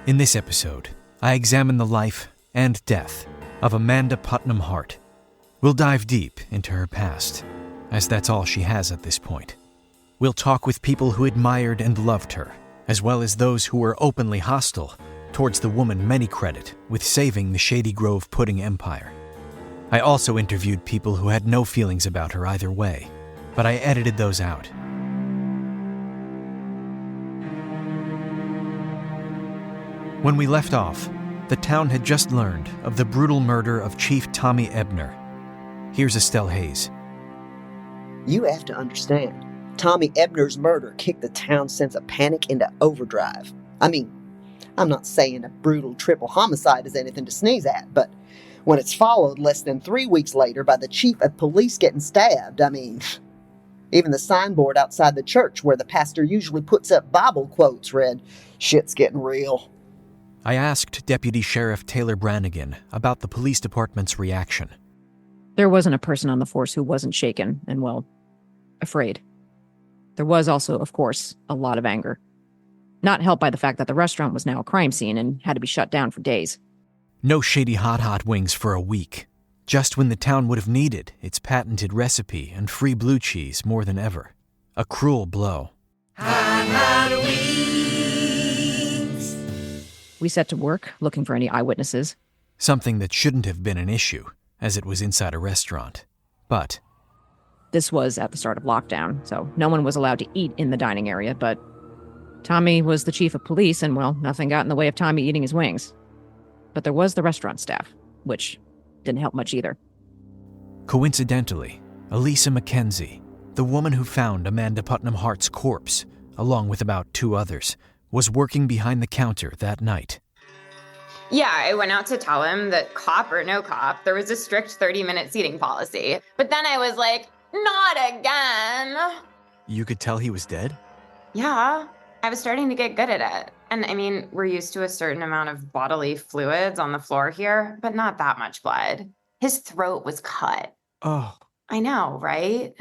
In this episode, I examine the life and death of Amanda Putnam-Hart. We'll dive deep into her past, as that's all she has at this point. We'll talk with people who admired and loved her, as well as those who were openly hostile towards the woman many credit with saving the Shady Grove pudding empire. I also interviewed people who had no feelings about her either way, but I edited those out. When we left off, the town had just learned of the brutal murder of Chief Tommy Ebner. Here's Estelle Hayes. You have to understand, Tommy Ebner's murder kicked the town's sense of panic into overdrive. I mean, I'm not saying a brutal triple homicide is anything to sneeze at, but when it's followed less than 3 weeks later by the chief of police getting stabbed, I mean, even the signboard outside the church where the pastor usually puts up Bible quotes read, "Shit's getting real." I asked Deputy Sheriff Taylor Brannigan about the police department's reaction. There wasn't a person on the force who wasn't shaken and, well, afraid. There was also, of course, a lot of anger. Not helped by the fact that the restaurant was now a crime scene and had to be shut down for days. No shady hot wings for a week, just when the town would have needed its patented recipe and free blue cheese more than ever. A cruel blow. Hot wings! We set to work, looking for any eyewitnesses. Something that shouldn't have been an issue, as it was inside a restaurant. But this was at the start of lockdown, so no one was allowed to eat in the dining area, but Tommy was the chief of police, and, well, nothing got in the way of Tommy eating his wings. But there was the restaurant staff, which didn't help much either. Coincidentally, Elisa McKenzie, the woman who found Amanda Putnam-Hart's corpse, along with about 2 others, was working behind the counter that night. Yeah, I went out to tell him that cop or no cop, there was a strict 30-minute seating policy. But then I was like, not again. You could tell he was dead? Yeah, I was starting to get good at it. And I mean, we're used to a certain amount of bodily fluids on the floor here, but not that much blood. His throat was cut. Oh. I know, right?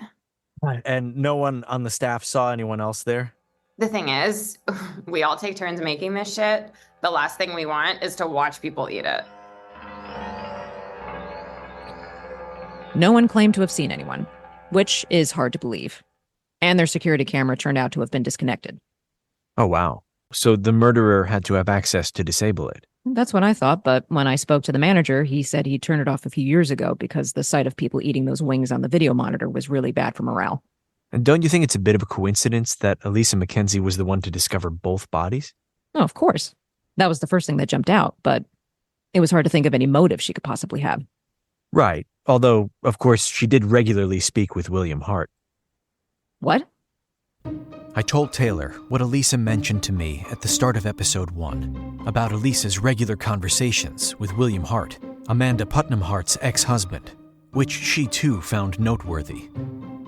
And no one on the staff saw anyone else there? The thing is, we all take turns making this shit. The last thing we want is to watch people eat it. No one claimed to have seen anyone, which is hard to believe. And their security camera turned out to have been disconnected. Oh, wow. So the murderer had to have access to disable it. That's what I thought, but when I spoke to the manager, he said he turned it off a few years ago because the sight of people eating those wings on the video monitor was really bad for morale. And don't you think it's a bit of a coincidence that Elisa McKenzie was the one to discover both bodies? Oh, of course. That was the first thing that jumped out, but it was hard to think of any motive she could possibly have. Right. Although, of course, she did regularly speak with William Hart. What? I told Taylor what Elisa mentioned to me at the start of episode 1 about Elisa's regular conversations with William Hart, Amanda Putnam-Hart's ex-husband, which she too found noteworthy.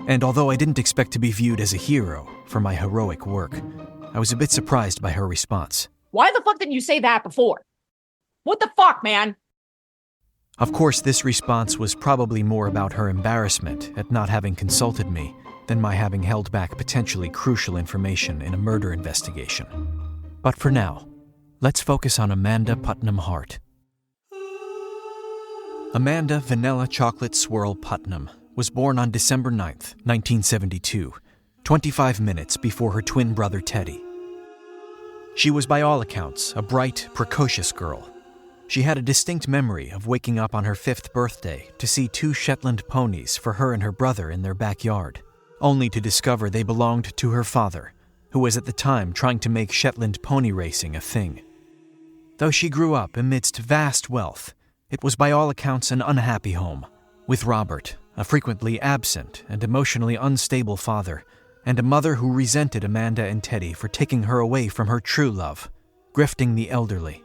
And although I didn't expect to be viewed as a hero for my heroic work, I was a bit surprised by her response. Why the fuck didn't you say that before? What the fuck, man? Of course, this response was probably more about her embarrassment at not having consulted me than my having held back potentially crucial information in a murder investigation. But for now, let's focus on Amanda Putnam-Hart. Amanda Vanilla Chocolate Swirl Putnam was born on December 9th, 1972, 25 minutes before her twin brother Teddy. She was by all accounts a bright, precocious girl. She had a distinct memory of waking up on her 5th birthday to see 2 Shetland ponies for her and her brother in their backyard, only to discover they belonged to her father, who was at the time trying to make Shetland pony racing a thing. Though she grew up amidst vast wealth, it was by all accounts an unhappy home, with Robert, a frequently absent and emotionally unstable father, and a mother who resented Amanda and Teddy for taking her away from her true love, grifting the elderly.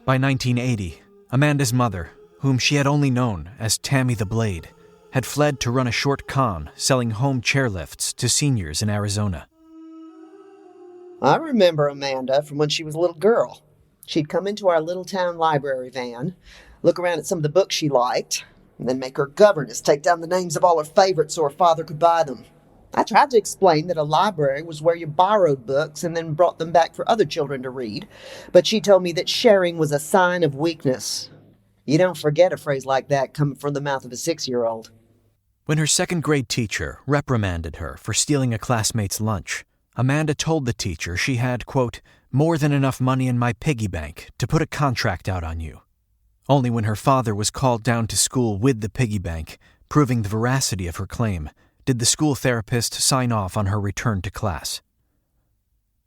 By 1980, Amanda's mother, whom she had only known as Tammy the Blade, had fled to run a short con selling home chairlifts to seniors in Arizona. I remember Amanda from when she was a little girl. She'd come into our little town library van, look around at some of the books she liked, and then make her governess take down the names of all her favorites so her father could buy them. I tried to explain that a library was where you borrowed books and then brought them back for other children to read, but she told me that sharing was a sign of weakness. You don't forget a phrase like that coming from the mouth of a 6-year-old. When her second grade teacher reprimanded her for stealing a classmate's lunch, Amanda told the teacher she had, quote, more than enough money in my piggy bank to put a contract out on you. Only when her father was called down to school with the piggy bank, proving the veracity of her claim, did the school therapist sign off on her return to class.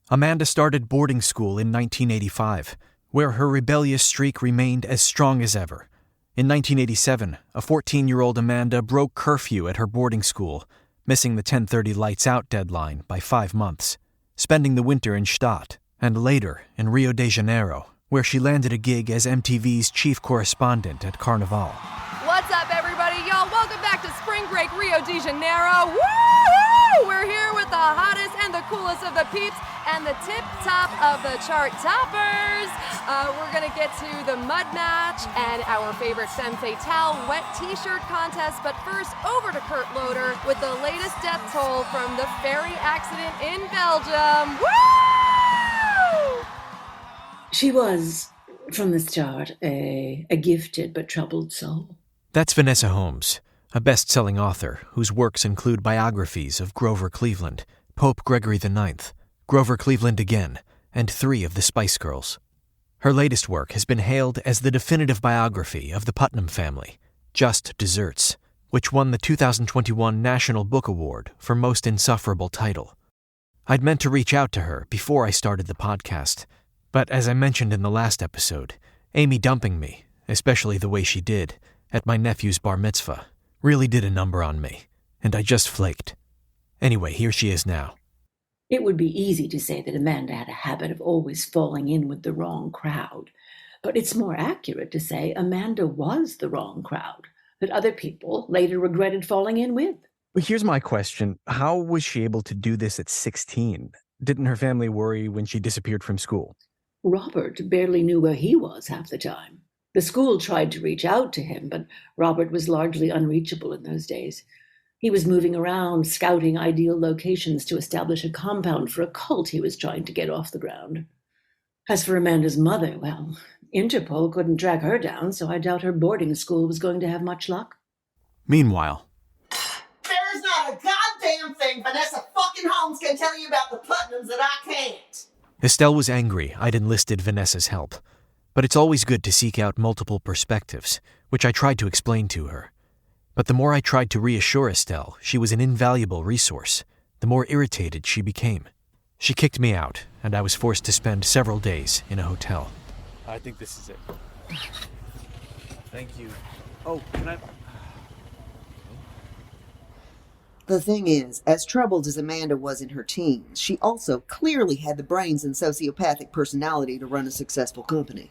Amanda started boarding school in 1985, where her rebellious streak remained as strong as ever. In 1987, a 14-year-old Amanda broke curfew at her boarding school, missing the 10:30 lights out deadline by 5 months, spending the winter in Stadt, and later in Rio de Janeiro, where she landed a gig as MTV's chief correspondent at Carnival. What's up, everybody? Y'all, welcome back to Spring Break Rio de Janeiro. Woo! We're here with the hottest and the coolest of the peeps and the tip-top of the chart toppers. We're going to get to the mud match and our favorite femme fatale wet t-shirt contest. But first, over to Kurt Loder with the latest death toll from the ferry accident in Belgium. Woo! She was, from the start, a gifted but troubled soul. That's Vanessa Holmes, a best-selling author whose works include biographies of Grover Cleveland, Pope Gregory IX, Grover Cleveland again, and 3 of the Spice Girls. Her latest work has been hailed as the definitive biography of the Putnam family, Just Desserts, which won the 2021 National Book Award for Most Insufferable Title. I'd meant to reach out to her before I started the podcast, but as I mentioned in the last episode, Amy dumping me, especially the way she did, at my nephew's bar mitzvah, really did a number on me, and I just flaked. Anyway, here she is now. It would be easy to say that Amanda had a habit of always falling in with the wrong crowd, but it's more accurate to say Amanda was the wrong crowd that other people later regretted falling in with. But here's my question. How was she able to do this at 16? Didn't her family worry when she disappeared from school? Robert barely knew where he was half the time. The school tried to reach out to him, but Robert was largely unreachable in those days. He was moving around, scouting ideal locations to establish a compound for a cult he was trying to get off the ground. As for Amanda's mother, well, Interpol couldn't track her down, so I doubt her boarding school was going to have much luck. Meanwhile, There's not a goddamn thing Vanessa fucking Holmes can tell you about the Putnams that I can't. Estelle was angry I'd enlisted Vanessa's help, but it's always good to seek out multiple perspectives, which I tried to explain to her. But the more I tried to reassure Estelle she was an invaluable resource, the more irritated she became. She kicked me out, and I was forced to spend several days in a hotel. I think this is it. Thank you. Oh, can I... The thing is, as troubled as Amanda was in her teens, she also clearly had the brains and sociopathic personality to run a successful company.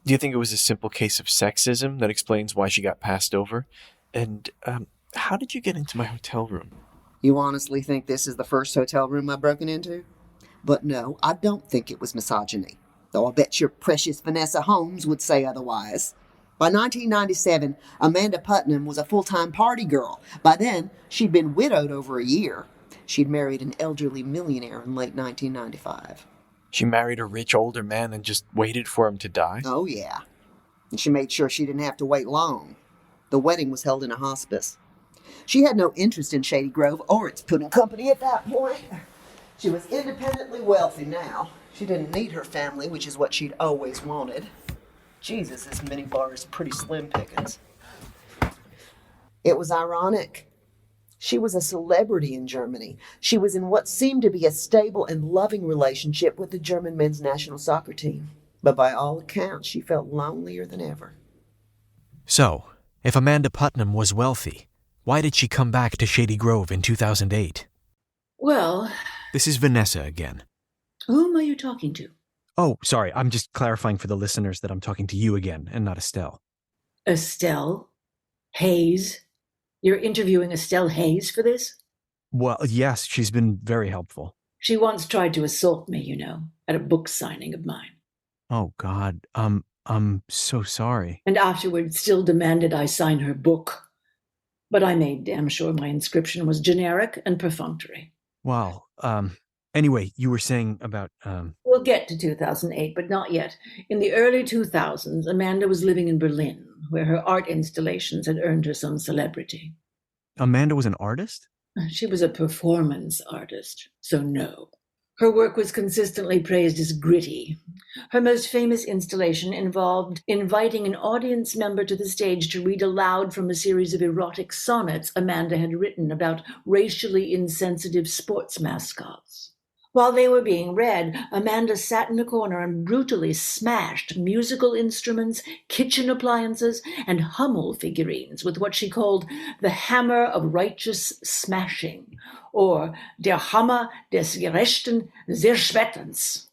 Do you think it was a simple case of sexism that explains why she got passed over? And, how did you get into my hotel room? You honestly think this is the first hotel room I've broken into? But no, I don't think it was misogyny, though I bet your precious Vanessa Holmes would say otherwise. By 1997, Amanda Putnam was a full-time party girl. By then, she'd been widowed over a year. She'd married an elderly millionaire in late 1995. She married a rich older man and just waited for him to die? Oh, yeah. And she made sure she didn't have to wait long. The wedding was held in a hospice. She had no interest in Shady Grove or its pudding company at that point. She was independently wealthy now. She didn't need her family, which is what she'd always wanted. Jesus, this minibar is pretty slim pickings. It was ironic. She was a celebrity in Germany. She was in what seemed to be a stable and loving relationship with the German men's national soccer team. But by all accounts, she felt lonelier than ever. So, if Amanda Putnam was wealthy, why did she come back to Shady Grove in 2008? Well, This is Vanessa again. whom are you talking to? Oh, sorry, I'm just clarifying for the listeners that I'm talking to you again and not Estelle. Estelle? Hayes? You're interviewing Estelle Hayes for this? Well, yes, she's been very helpful. She once tried to assault me, you know, at a book signing of mine. Oh, God, I'm so sorry. And afterward still demanded I sign her book. But I made damn sure my inscription was generic and perfunctory. Wow. Anyway, you were saying about, We'll get to 2008, but not yet. In the early 2000s, Amanda was living in Berlin, where her art installations had earned her some celebrity. Amanda was an artist? She was a performance artist, so no. Her work was consistently praised as gritty. Her most famous installation involved inviting an audience member to the stage to read aloud from a series of erotic sonnets Amanda had written about racially insensitive sports mascots. While they were being read, Amanda sat in a corner and brutally smashed musical instruments, kitchen appliances, and Hummel figurines with what she called the hammer of righteous smashing, or der Hammer des gerechten Zerschmetterns.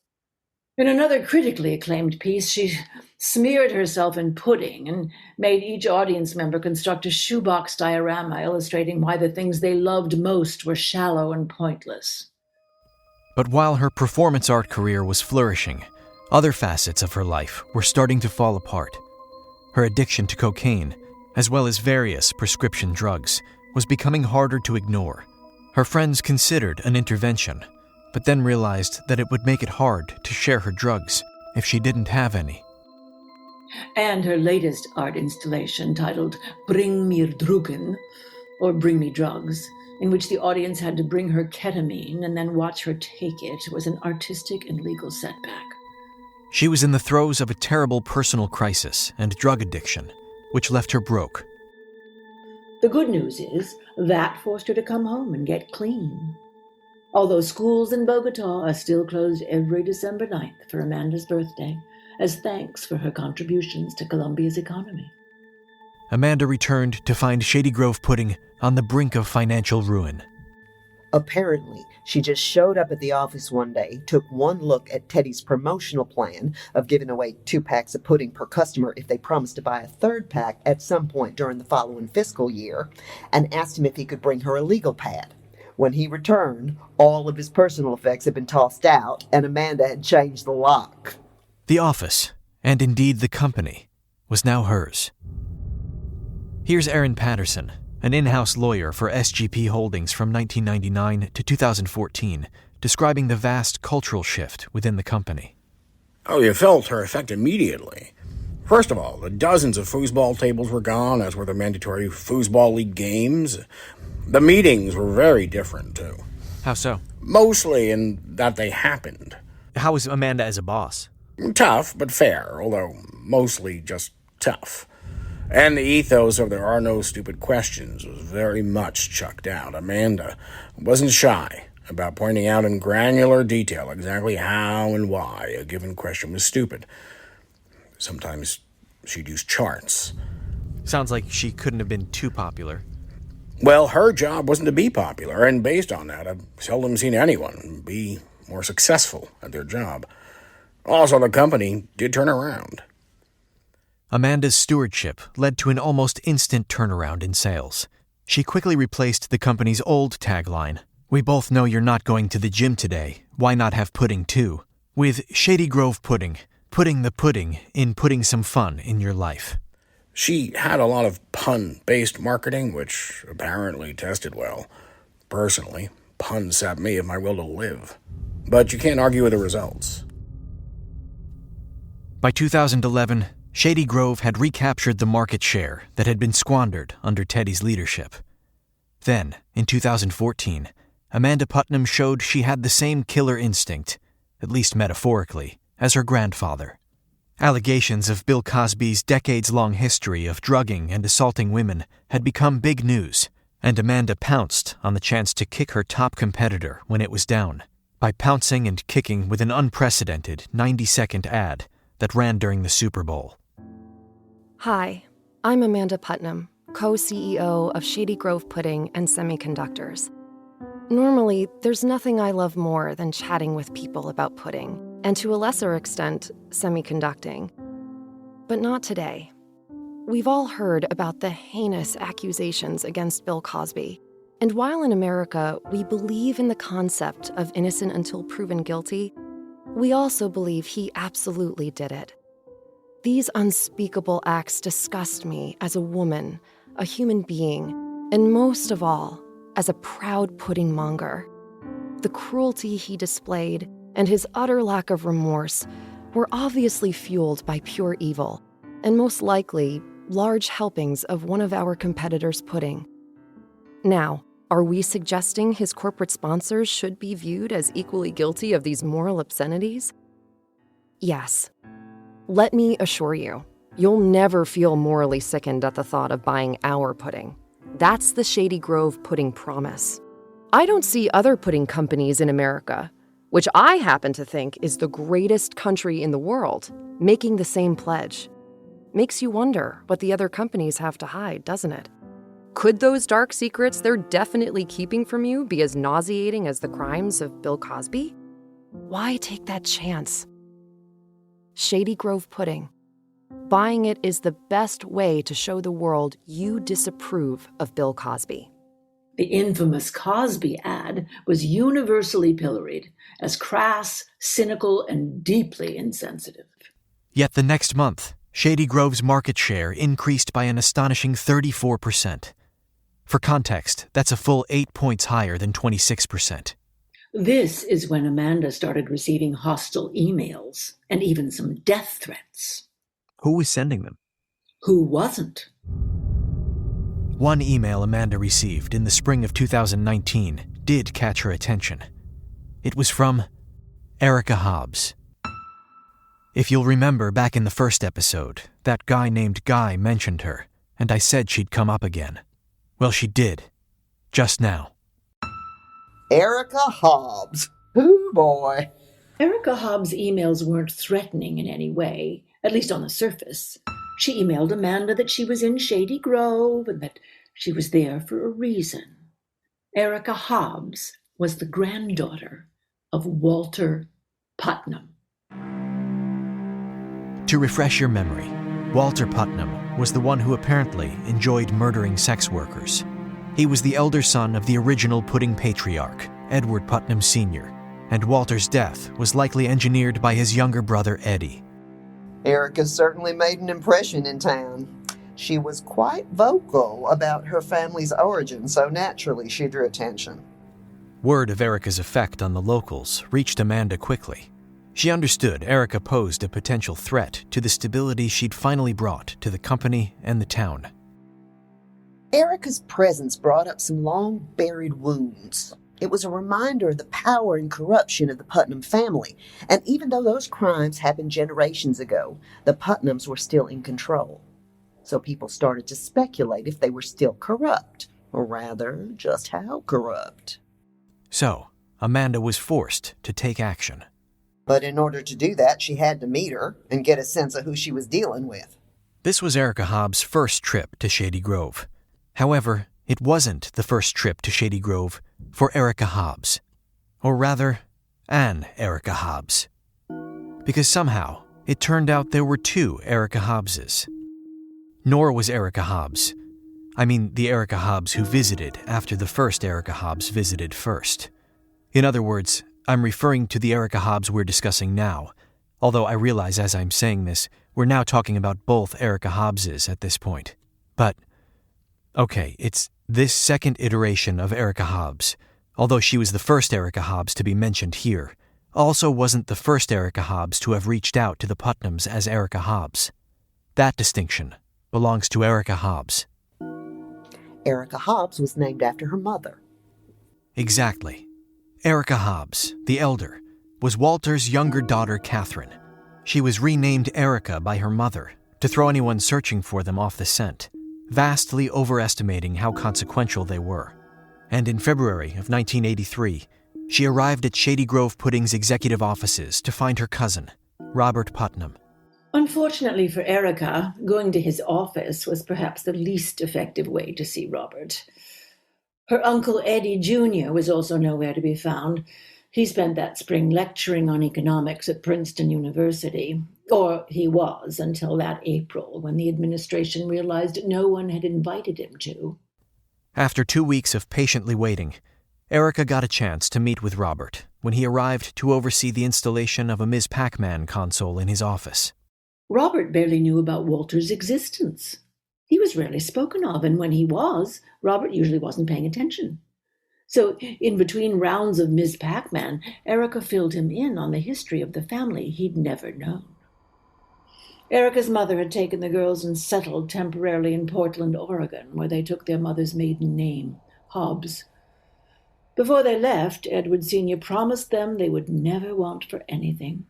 In another critically acclaimed piece, she smeared herself in pudding and made each audience member construct a shoebox diorama illustrating why the things they loved most were shallow and pointless. But while her performance art career was flourishing, other facets of her life were starting to fall apart. Her addiction to cocaine, as well as various prescription drugs, was becoming harder to ignore. Her friends considered an intervention, but then realized that it would make it hard to share her drugs if she didn't have any. And her latest art installation, titled Bring mir Drogen, or Bring Me Drugs, in which the audience had to bring her ketamine and then watch her take it, was an artistic and legal setback. She was in the throes of a terrible personal crisis and drug addiction, which left her broke. The good news is that forced her to come home and get clean. Although schools in Bogota are still closed every December 9th for Amanda's birthday, as thanks for her contributions to Colombia's economy. Amanda returned to find Shady Grove Pudding on the brink of financial ruin. Apparently, she just showed up at the office one day, took one look at Teddy's promotional plan of giving away 2 packs of pudding per customer if they promised to buy a 3rd pack at some point during the following fiscal year, and asked him if he could bring her a legal pad. When he returned, all of his personal effects had been tossed out, and Amanda had changed the lock. The office, and indeed the company, was now hers. Here's Aaron Patterson, an in-house lawyer for SGP Holdings from 1999 to 2014, describing the vast cultural shift within the company. Oh, you felt her effect immediately. First of all, the dozens of foosball tables were gone, as were the mandatory foosball league games. The meetings were very different, too. How so? Mostly in that they happened. How was Amanda as a boss? Tough, but fair, although mostly just tough. And the ethos of there are no stupid questions was very much chucked out. Amanda wasn't shy about pointing out in granular detail exactly how and why a given question was stupid. Sometimes she'd use charts. Sounds like she couldn't have been too popular. Well, her job wasn't to be popular, and based on that, I've seldom seen anyone be more successful at their job. Also, the company did turn around. Amanda's stewardship led to an almost instant turnaround in sales. She quickly replaced the company's old tagline, "We both know you're not going to the gym today. Why not have pudding too?" with Shady Grove Pudding, putting the pudding in putting some fun in your life. She had a lot of pun-based marketing, which apparently tested well. Personally, puns sapped me of my will to live. But you can't argue with the results. By 2011, Shady Grove had recaptured the market share that had been squandered under Teddy's leadership. Then, in 2014, Amanda Putnam showed she had the same killer instinct, at least metaphorically, as her grandfather. Allegations of Bill Cosby's decades-long history of drugging and assaulting women had become big news, and Amanda pounced on the chance to kick her top competitor when it was down, by pouncing and kicking with an unprecedented 90-second ad that ran during the Super Bowl. Hi, I'm Amanda Putnam, co-CEO of Shady Grove Pudding and Semiconductors. Normally, there's nothing I love more than chatting with people about pudding, and to a lesser extent, semiconducting. But not today. We've all heard about the heinous accusations against Bill Cosby. And while in America we believe in the concept of innocent until proven guilty, we also believe he absolutely did it. These unspeakable acts disgust me as a woman, a human being, And most of all, as a proud pudding monger. The cruelty he displayed and his utter lack of remorse were obviously fueled by pure evil, and most likely large helpings of one of our competitors' pudding. Now, are we suggesting his corporate sponsors should be viewed as equally guilty of these moral obscenities? Yes. Let me assure you, you'll never feel morally sickened at the thought of buying our pudding. That's the Shady Grove pudding promise. I don't see other pudding companies in America, which I happen to think is the greatest country in the world, making the same pledge. Makes you wonder what the other companies have to hide, doesn't it? Could those dark secrets they're definitely keeping from you be as nauseating as the crimes of Bill Cosby? Why take that chance? Shady Grove pudding. Buying it is the best way to show the world you disapprove of Bill Cosby. The infamous Cosby ad was universally pilloried as crass, cynical, and deeply insensitive. Yet the next month, Shady Grove's market share increased by an astonishing 34%. For context, that's a full 8 points higher than 26%. This is when Amanda started receiving hostile emails and even some death threats. Who was sending them? Who wasn't? One email Amanda received in the spring of 2019 did catch her attention. It was from Erica Hobbs. If you'll remember back in the first episode, that guy named Guy mentioned her, and I said she'd come up again. Well, she did. Just now. Erica Hobbs. Ooh, boy. Erica Hobbs' emails weren't threatening in any way, at least on the surface. She emailed Amanda that she was in Shady Grove and that she was there for a reason. Erica Hobbs was the granddaughter of Walter Putnam. To refresh your memory, Walter Putnam was the one who apparently enjoyed murdering sex workers. He was the elder son of the original pudding patriarch, Edward Putnam Sr., and Walter's death was likely engineered by his younger brother, Eddie. Erica certainly made an impression in town. She was quite vocal about her family's origin, so naturally she drew attention. Word of Erica's effect on the locals reached Amanda quickly. She understood Erica posed a potential threat to the stability she'd finally brought to the company and the town. Erica's presence brought up some long-buried wounds. It was a reminder of the power and corruption of the Putnam family, and even though those crimes happened generations ago, the Putnams were still in control. So people started to speculate if they were still corrupt, or rather, just how corrupt. So, Amanda was forced to take action. But in order to do that, she had to meet her and get a sense of who she was dealing with. This was Erica Hobbs' first trip to Shady Grove. However, it wasn't the first trip to Shady Grove for Erica Hobbs. Or rather, an Erica Hobbs. Because somehow, it turned out there were two Erica Hobbses. Nor was Erica Hobbs. I mean, the Erica Hobbs who visited after the first Erica Hobbs visited first. In other words, I'm referring to the Erica Hobbs we're discussing now, although I realize as I'm saying this, we're now talking about both Erica Hobbses at this point. But, okay, it's this second iteration of Erica Hobbs, although she was the first Erica Hobbs to be mentioned here, also wasn't the first Erica Hobbs to have reached out to the Putnams as Erica Hobbs. That distinction belongs to Erica Hobbs. Erica Hobbs was named after her mother. Exactly. Erica Hobbs, the elder, was Walter's younger daughter, Catherine. She was renamed Erica by her mother to throw anyone searching for them off the scent, vastly overestimating how consequential they were. And in February of 1983, she arrived at Shady Grove Pudding's executive offices to find her cousin, Robert Putnam. Unfortunately for Erica, going to his office was perhaps the least effective way to see Robert. Her uncle Eddie Jr. was also nowhere to be found. He spent that spring lecturing on economics at Princeton University. Or he was until that April, when the administration realized no one had invited him to. After 2 weeks of patiently waiting, Erica got a chance to meet with Robert when he arrived to oversee the installation of a Ms. Pac-Man console in his office. Robert barely knew about Walter's existence. He was rarely spoken of, and when he was, Robert usually wasn't paying attention. So, in between rounds of Ms. Pac-Man, Erica filled him in on the history of the family he'd never known. Erica's mother had taken the girls and settled temporarily in Portland, Oregon, where they took their mother's maiden name, Hobbs. Before they left, Edward Sr. promised them they would never want for anything.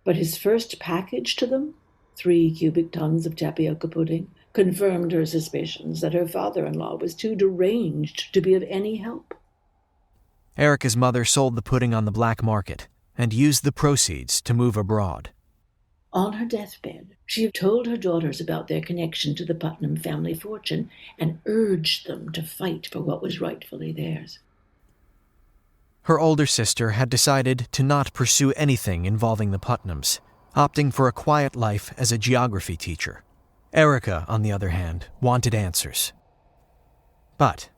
But his first package to them, 3 cubic tons of tapioca pudding, confirmed her suspicions that her father-in-law was too deranged to be of any help. Erica's mother sold the pudding on the black market and used the proceeds to move abroad. On her deathbed, she told her daughters about their connection to the Putnam family fortune and urged them to fight for what was rightfully theirs. Her older sister had decided to not pursue anything involving the Putnams, opting for a quiet life as a geography teacher. Erica, on the other hand, wanted answers. But,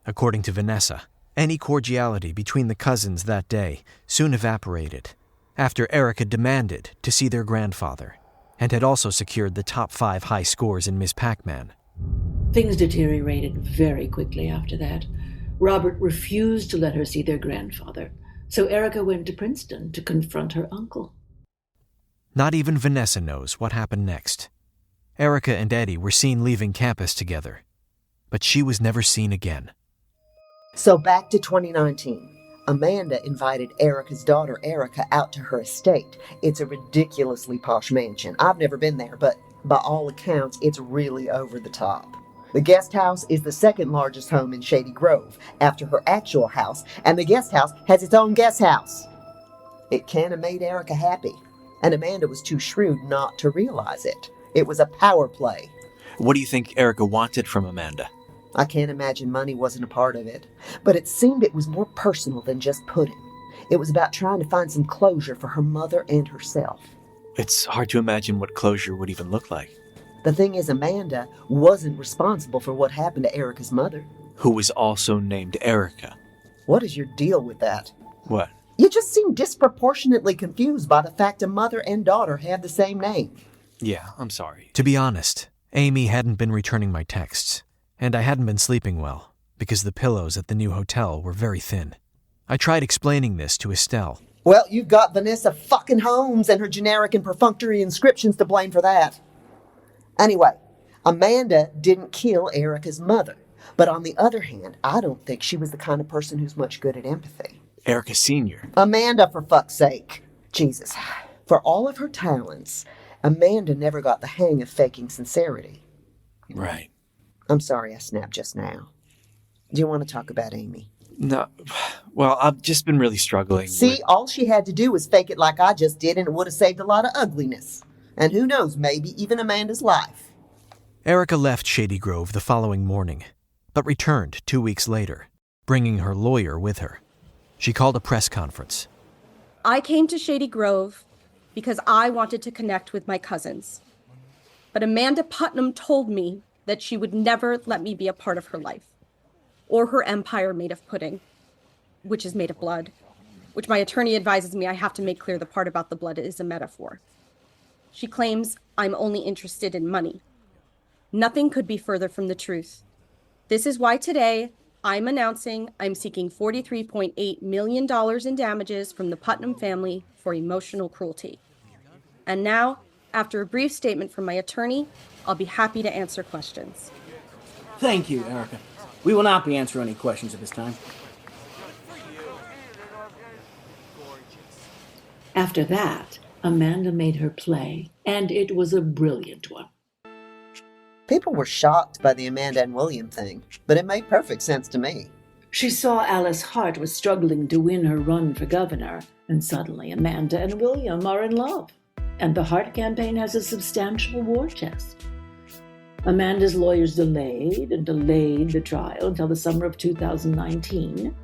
according to Vanessa, any cordiality between the cousins that day soon evaporated after Erica demanded to see their grandfather and had also secured the top 5 high scores in Miss Pac-Man. Things deteriorated very quickly after that. Robert refused to let her see their grandfather, so Erica went to Princeton to confront her uncle. Not even Vanessa knows what happened next. Erica and Eddie were seen leaving campus together, but she was never seen again. So back to 2019. Amanda invited Erica's daughter Erica out to her estate. It's a ridiculously posh mansion. I've never been there, but by all accounts, it's really over the top. The guest house is the second largest home in Shady Grove, after her actual house, and the guest house has its own guest house. It kind of made Erica happy, and Amanda was too shrewd not to realize it. It was a power play. What do you think Erica wanted from Amanda? I can't imagine money wasn't a part of it, but it seemed it was more personal than just pudding. It was about trying to find some closure for her mother and herself. It's hard to imagine what closure would even look like. The thing is, Amanda wasn't responsible for what happened to Erica's mother. Who was also named Erica. What is your deal with that? What? You just seem disproportionately confused by the fact a mother and daughter have the same name. Yeah, I'm sorry. To be honest, Amy hadn't been returning my texts, and I hadn't been sleeping well because the pillows at the new hotel were very thin. I tried explaining this to Estelle. Well, you've got Vanessa fucking Holmes and her generic and perfunctory inscriptions to blame for that. Anyway, Amanda didn't kill Erica's mother, but on the other hand, I don't think she was the kind of person who's much good at empathy. Erica Sr. Amanda, for fuck's sake. Jesus. For all of her talents, Amanda never got the hang of faking sincerity. Right. I'm sorry I snapped just now. Do you want to talk about Amy? No, well, I've just been really struggling. See, all she had to do was fake it like I just did, and it would have saved a lot of ugliness. And who knows, maybe even Amanda's life. Erica left Shady Grove the following morning, but returned 2 weeks later, bringing her lawyer with her. She called a press conference. I came to Shady Grove because I wanted to connect with my cousins. But Amanda Putnam told me that she would never let me be a part of her life, or her empire made of pudding, which is made of blood, which my attorney advises me I have to make clear the part about the blood is a metaphor. She claims I'm only interested in money. Nothing could be further from the truth. This is why today I'm announcing I'm seeking $43.8 million in damages from the Putnam family for emotional cruelty. And now, after a brief statement from my attorney, I'll be happy to answer questions. Thank you, Erica. We will not be answering any questions at this time. After that, Amanda made her play, and it was a brilliant one. People were shocked by the Amanda and William thing, but it made perfect sense to me. She saw Alice Hart was struggling to win her run for governor, and suddenly Amanda and William are in love, and the Hart campaign has a substantial war chest. Amanda's lawyers delayed the trial until the summer of 2019.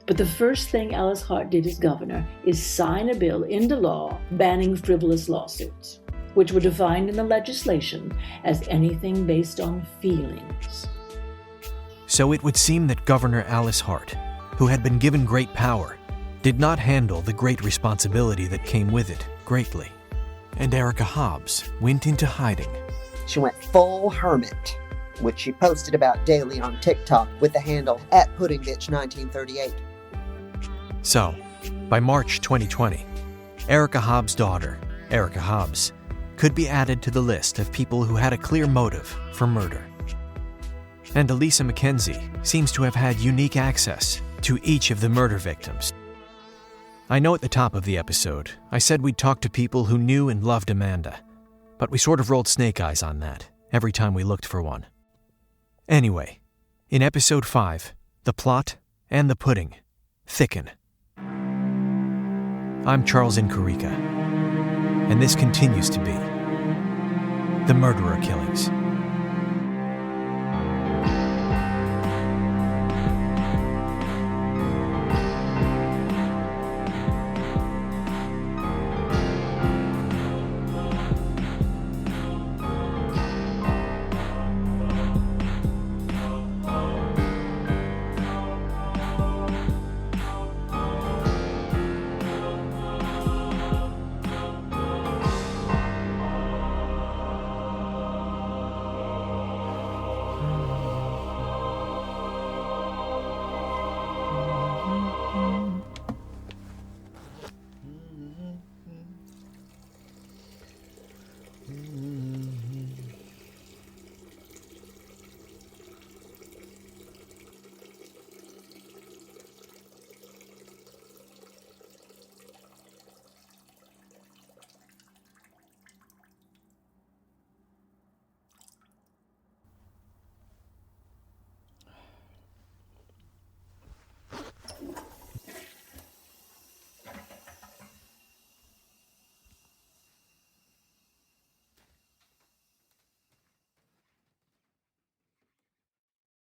But the first thing Alice Hart did as governor is sign a bill into law banning frivolous lawsuits, which were defined in the legislation as anything based on feelings. So it would seem that Governor Alice Hart, who had been given great power, did not handle the great responsibility that came with it greatly. And Erica Hobbs went into hiding. She went full hermit, which she posted about daily on TikTok with the handle @PuddingBitch1938. So, by March 2020, Erica Hobbs' daughter, Erica Hobbs, could be added to the list of people who had a clear motive for murder. And Elisa McKenzie seems to have had unique access to each of the murder victims. I know at the top of the episode, I said we'd talk to people who knew and loved Amanda, but we sort of rolled snake eyes on that every time we looked for one. Anyway, in episode 5, the plot and the pudding thicken. I'm Charles Incarica, and this continues to be The Murderer Killings.